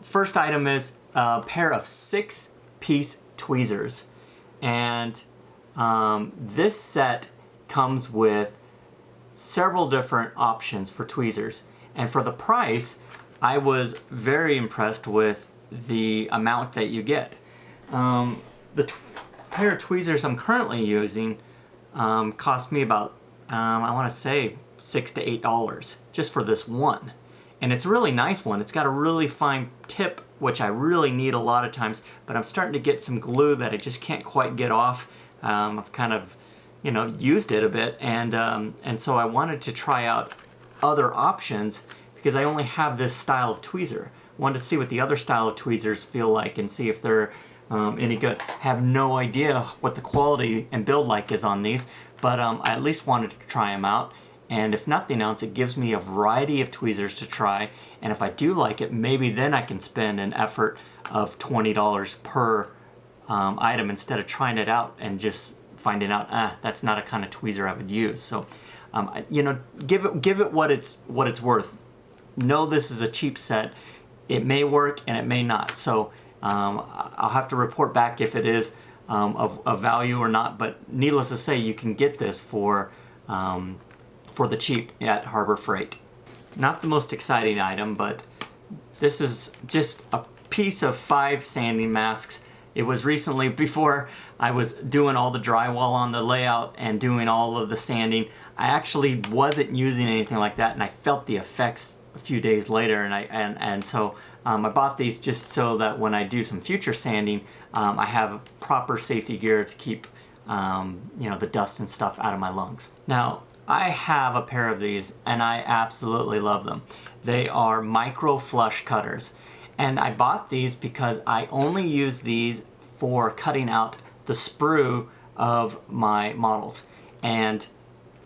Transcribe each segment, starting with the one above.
first item is a pair of 6-piece tweezers. And this set comes with several different options for tweezers. And for the price, I was very impressed with the amount that you get. The pair of tweezers I'm currently using cost me about, I want to say, $6 to $8 just for this one. And it's a really nice one. It's got a really fine tip, which I really need a lot of times, but I'm starting to get some glue that I just can't quite get off. I've kind of, used it a bit, and so I wanted to try out other options because I only have this style of tweezer. Wanted to see what the other style of tweezers feel like and see if they're any good. Have no idea what the quality and build like is on these, but I at least wanted to try them out. And if nothing else, it gives me a variety of tweezers to try. And if I do like it, maybe then I can spend an effort of $20 per item instead of trying it out and just finding out, that's not a kind of tweezer I would use. So, give it what it's worth. Know this is a cheap set. It may work and it may not. So I'll have to report back if it is of value or not. But needless to say, you can get this for the cheap at Harbor Freight. Not the most exciting item, but this is just a piece of 5 sanding masks. It was recently, before I was doing all the drywall on the layout and doing all of the sanding, I actually wasn't using anything like that, and I felt the effects a few days later, and so I bought these just so that when I do some future sanding, I have proper safety gear to keep the dust and stuff out of my lungs. Now, I have a pair of these and I absolutely love them. They are micro flush cutters, and I bought these because I only use these for cutting out the sprue of my models. And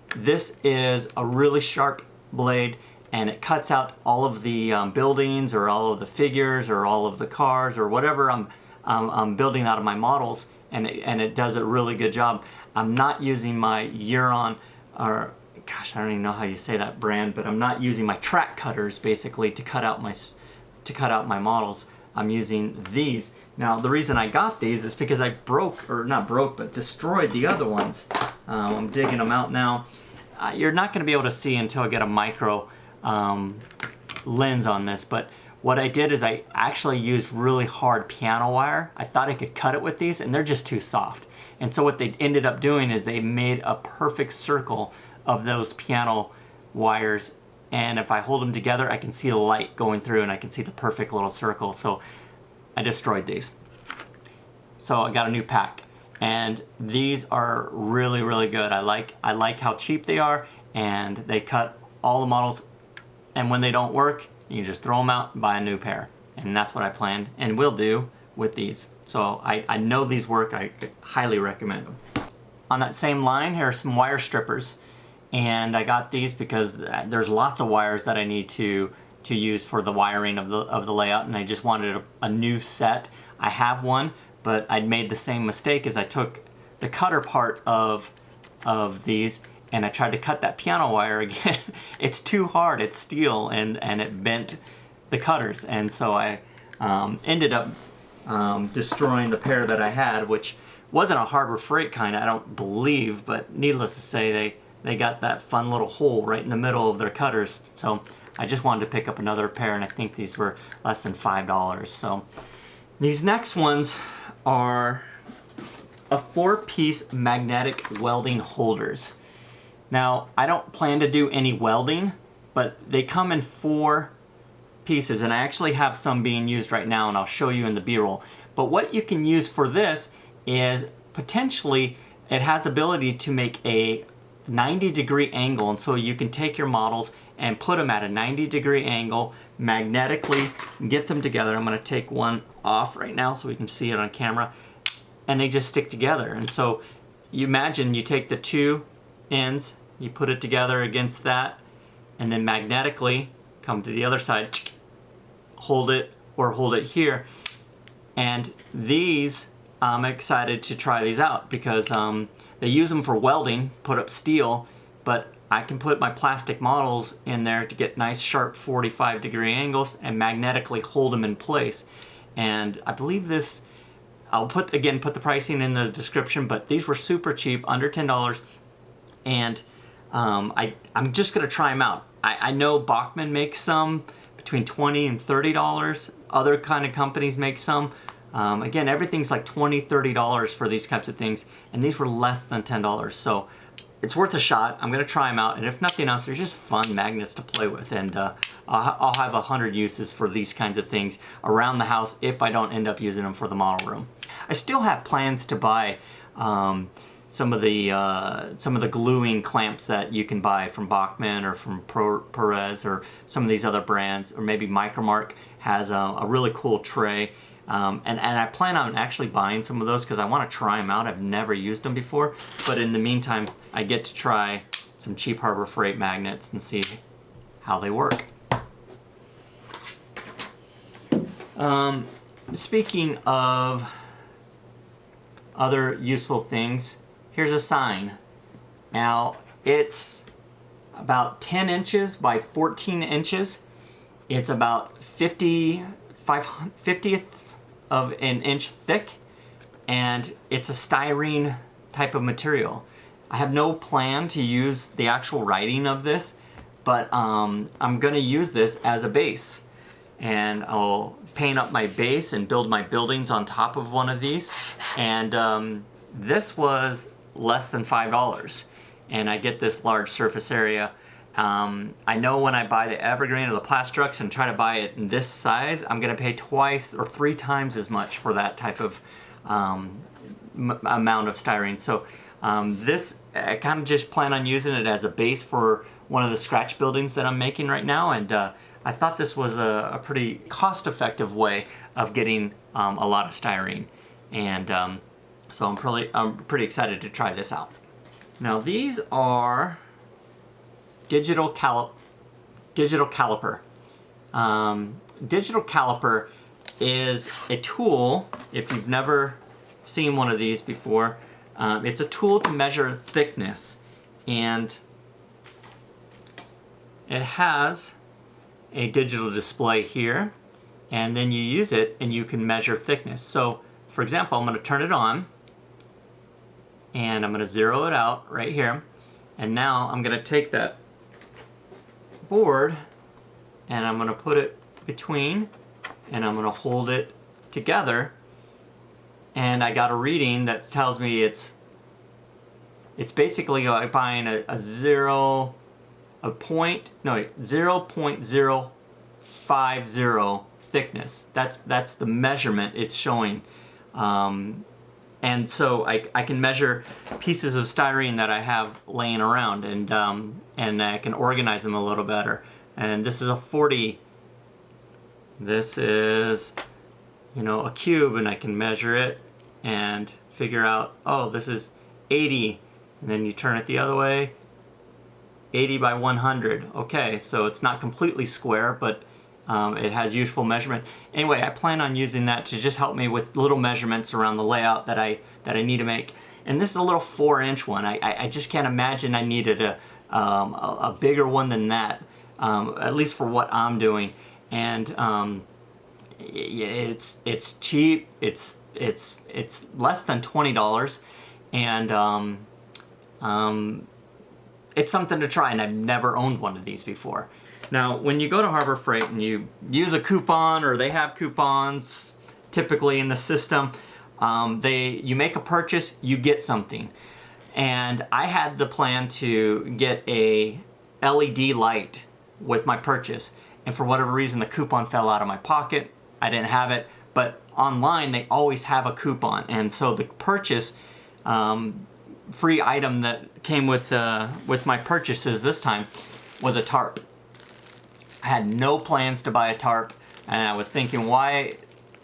this is a really sharp blade, and it cuts out all of the buildings or all of the figures or all of the cars or whatever I'm building out of my models, and it does a really good job. I'm not using my Huron, or gosh, I don't even know how you say that brand, but I'm not using my track cutters basically to cut out my models. I'm using these. Now, the reason I got these is because I destroyed the other ones. I'm digging them out now. You're not going to be able to see until I get a micro lens on this, but what I did is I actually used really hard piano wire. I thought I could cut it with these, and they're just too soft. And so what they ended up doing is they made a perfect circle of those piano wires, and if I hold them together, I can see the light going through and I can see the perfect little circle. So I destroyed these. So I got a new pack, and these are really, really good. I like how cheap they are, and they cut all the models, and when they don't work, you just throw them out and buy a new pair. And that's what I planned and will do with these. So I know these work. I highly recommend them. On that same line, here are some wire strippers. And I got these because there's lots of wires that I need to use for the wiring of the layout, and I just wanted a new set. I have one, but I'd made the same mistake as I took the cutter part of these and I tried to cut that piano wire again. It's too hard, it's steel, and it bent the cutters, and so I ended up destroying the pair that I had, which wasn't a Harbor Freight kind, I don't believe, but needless to say, they got that fun little hole right in the middle of their cutters. So I just wanted to pick up another pair, and I think these were less than $5. So these next ones are a 4-piece magnetic welding holders. Now, I don't plan to do any welding, but they come in 4 pieces, and I actually have some being used right now, and I'll show you in the B-roll. But what you can use for this is potentially it has ability to make a 90-degree angle, and so you can take your models and put them at a 90-degree angle magnetically, get them together. I'm going to take one off right now so we can see it on camera, and they just stick together. And so you imagine you take the 2 ends, you put it together against that, and then magnetically come to the other side, hold it, or hold it here. And these, I'm excited to try these out because they use them for welding, put up steel, but I can put my plastic models in there to get nice sharp 45-degree angles and magnetically hold them in place. And I believe this, I'll put the pricing in the description, but these were super cheap, under $10. And I'm just gonna try them out. I know Bachmann makes some between $20 and $30. Other kind of companies make some. Again, everything's like $20, $30 for these types of things, and these were less than $10. So it's worth a shot. I'm gonna try them out, and if nothing else, they're just fun magnets to play with, and I'll have 100 uses for these kinds of things around the house if I don't end up using them for the model room. I still have plans to buy some of the gluing clamps that you can buy from Bachmann or from Perez or some of these other brands, or maybe Micromark has a really cool tray. And I plan on actually buying some of those because I want to try them out. I've never used them before, but in the meantime, I get to try some cheap Harbor Freight magnets and see how they work. Speaking of other useful things, here's a sign. Now, it's about 10 inches by 14 inches. It's about 50/50ths of an inch thick, and it's a styrene type of material. I have no plan to use the actual writing of this, but I'm gonna use this as a base, and I'll paint up my base and build my buildings on top of one of these. And this was less than $5, and I get this large surface area. I know when I buy the evergreen or the Plastrux and try to buy it in this size, I'm gonna pay twice or 3 times as much for that type of amount of styrene. So this, I kind of just plan on using it as a base for one of the scratch buildings that I'm making right now, and I thought this was a pretty cost-effective way of getting a lot of styrene, and so I'm pretty excited to try this out. Now these are digital caliper. Digital caliper is a tool, if you've never seen one of these before, it's a tool to measure thickness, and it has a digital display here, and then you use it and you can measure thickness. So for example, I'm going to turn it on and I'm going to zero it out right here, and now I'm going to take that board and I'm going to put it between, and I'm going to hold it together, and I got a reading that tells me it's basically like buying a 0.050 thickness. That's the measurement it's showing, and so I can measure pieces of styrene that I have laying around, and I can organize them a little better. And this is a 40. This is, you know, a cube, and I can measure it and figure out, oh, this is 80, and then you turn it the other way, 80 by 100. Okay, so it's not completely square, but it has useful measurement. Anyway, I plan on using that to just help me with little measurements around the layout that I need to make. And this is a little 4-inch one. I just can't imagine I needed a bigger one than that, at least for what I'm doing. And it's cheap. It's less than $20, and it's something to try, and I've never owned one of these before. Now, when you go to Harbor Freight and you use a coupon, or they have coupons typically in the system, you make a purchase, you get something. And I had the plan to get a LED light with my purchase, and for whatever reason the coupon fell out of my pocket. I didn't have it, but online they always have a coupon, and so the purchase free item that came with my purchases this time was a tarp. I had no plans to buy a tarp, and I was thinking, why?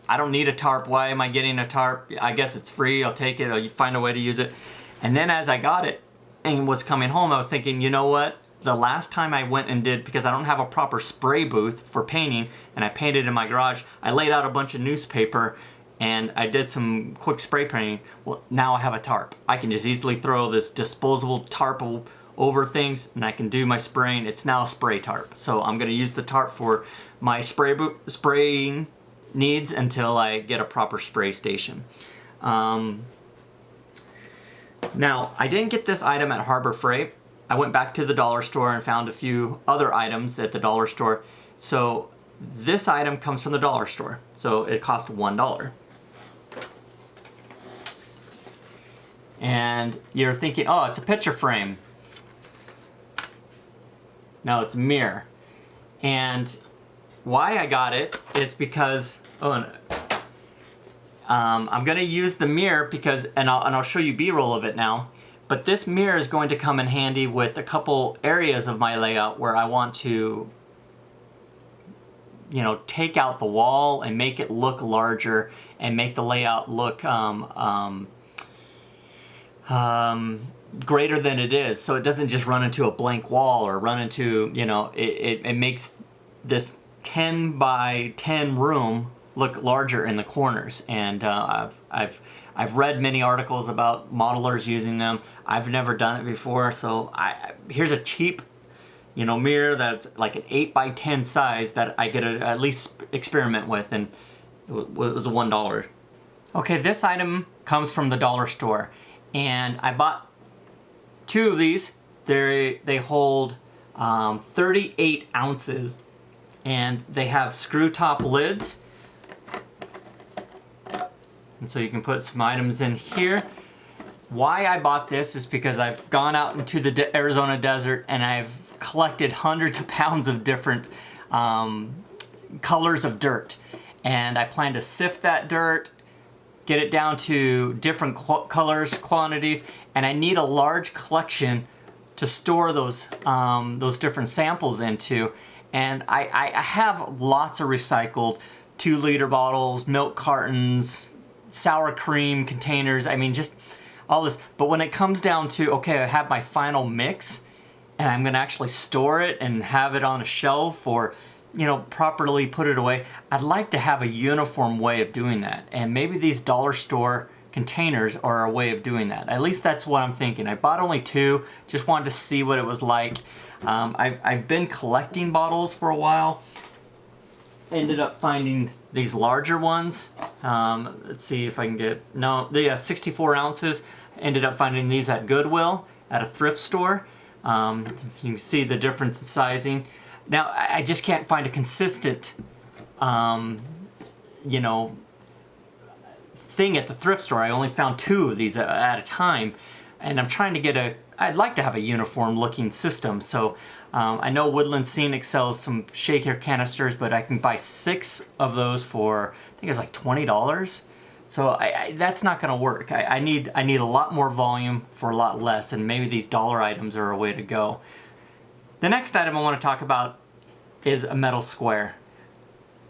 I don't need a tarp. Why am I getting a tarp? I guess it's free. I'll take it. I'll find a way to use it. And then as I got it and was coming home, I was thinking, you know what? The last time I went and did, because I don't have a proper spray booth for painting, and I painted in my garage, I laid out a bunch of newspaper and I did some quick spray painting. Well, now I have a tarp. I can just easily throw this disposable tarp over things and I can do my spraying. It's now a spray tarp. So I'm gonna use the tarp for my spraying needs until I get a proper spray station. Now, I didn't get this item at Harbor Freight. I went back to the dollar store and found a few other items at the dollar store. So this item comes from the dollar store. So it cost $1. And you're thinking, oh, it's a picture frame. No, it's a mirror. And why I got it is because, I'm gonna use the mirror because, and I'll show you B-roll of it now, but this mirror is going to come in handy with a couple areas of my layout where I want to, you know, take out the wall and make it look larger and make the layout look greater than it is, so it doesn't just run into a blank wall or run into, you know, it makes this 10 by 10 room look larger in the corners. And I've read many articles about modelers using them. I've never done it before, so here's a cheap, you know, mirror that's like an 8 by 10 size that I get to at least experiment with, and it was $1. Okay, this item comes from the dollar store, and I bought 2 of these. They hold 38 ounces, and they have screw top lids. And so you can put some items in here. Why I bought this is because I've gone out into the Arizona desert and I've collected hundreds of pounds of different colors of dirt. And I plan to sift that dirt, get it down to different colors, quantities, and I need a large collection to store those different samples into. And I have lots of recycled 2-liter bottles, milk cartons, sour cream containers, I mean, just all this. But when it comes down to, okay, I have my final mix and I'm gonna actually store it and have it on a shelf or, you know, properly put it away, I'd like to have a uniform way of doing that. And maybe these dollar store containers are a way of doing that. At least that's what I'm thinking. I bought only 2, just wanted to see what it was like. I've been collecting bottles for a while. Ended up finding these larger ones. Let's see if I can get, no, they have 64 ounces. Ended up finding these at Goodwill at a thrift store. If you can see the difference in sizing. Now, I just can't find a consistent, you know, thing at the thrift store. I only found 2 of these at a time. And I'm trying to get I'd like to have a uniform looking system. So I know Woodland Scenic sells some shaker canisters, but I can buy 6 of those for, I think it's like $20. So that's not gonna work. I need a lot more volume for a lot less, and maybe these dollar items are a way to go. The next item I wanna talk about is a metal square.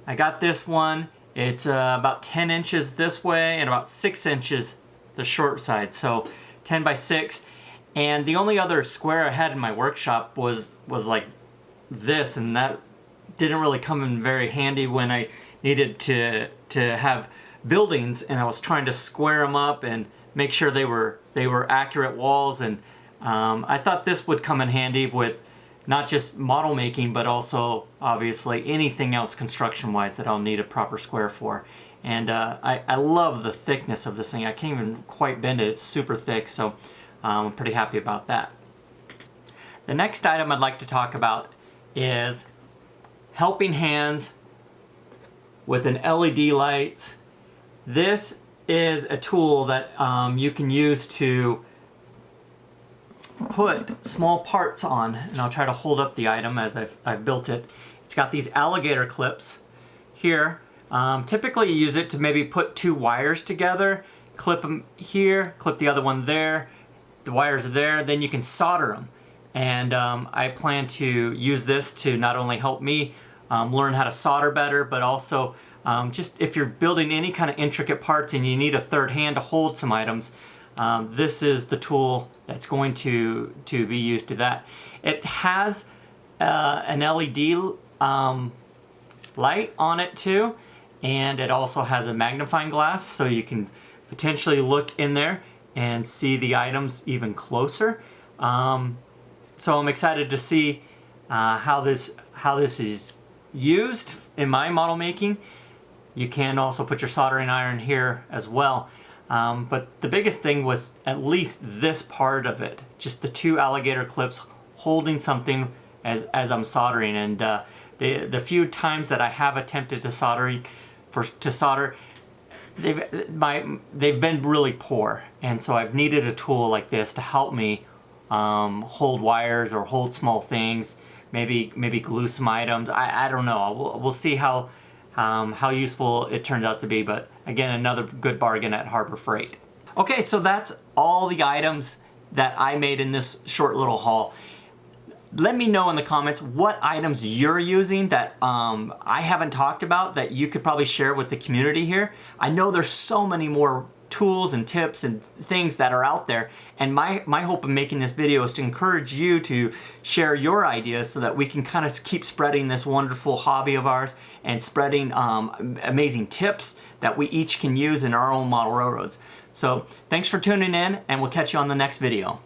I got this one. It's about 10 inches this way and about 6 inches the short side. So 10 by 6. And the only other square I had in my workshop was like this, and that didn't really come in very handy when I needed to have buildings, and I was trying to square them up and make sure they were accurate walls. And I thought this would come in handy with not just model making, but also obviously anything else construction wise that I'll need a proper square for. And I love the thickness of this thing. I can't even quite bend it. It's super thick, so I'm pretty happy about that. The next item I'd like to talk about is helping hands with an LED lights. This is a tool that you can use to put small parts on, and I'll try to hold up the item as I've built it. It's got these alligator clips here. Typically you use it to maybe put 2 wires together, clip them here, clip the other one there, the wires are there, then you can solder them. And I plan to use this to not only help me learn how to solder better, but also just if you're building any kind of intricate parts and you need a third hand to hold some items, this is the tool that's going to be used to that. It has an LED light on it too, and it also has a magnifying glass, so you can potentially look in there and see the items even closer. So I'm excited to see how this is used in my model making. You can also put your soldering iron here as well. But the biggest thing was at least this part of it, just the 2 alligator clips holding something as I'm soldering. And the few times that I have attempted to solder, they've been really poor. And so I've needed a tool like this to help me hold wires or hold small things, maybe glue some items. I don't know. We'll see how useful it turns out to be, but again, another good bargain at Harbor Freight. Okay, so that's all the items that I made in this short little haul. Let me know in the comments what items you're using that I haven't talked about that you could probably share with the community here. I know there's so many more tools and tips and things that are out there, and my hope of making this video is to encourage you to share your ideas so that we can kind of keep spreading this wonderful hobby of ours and spreading amazing tips that we each can use in our own model railroads. So thanks for tuning in, and we'll catch you on the next video.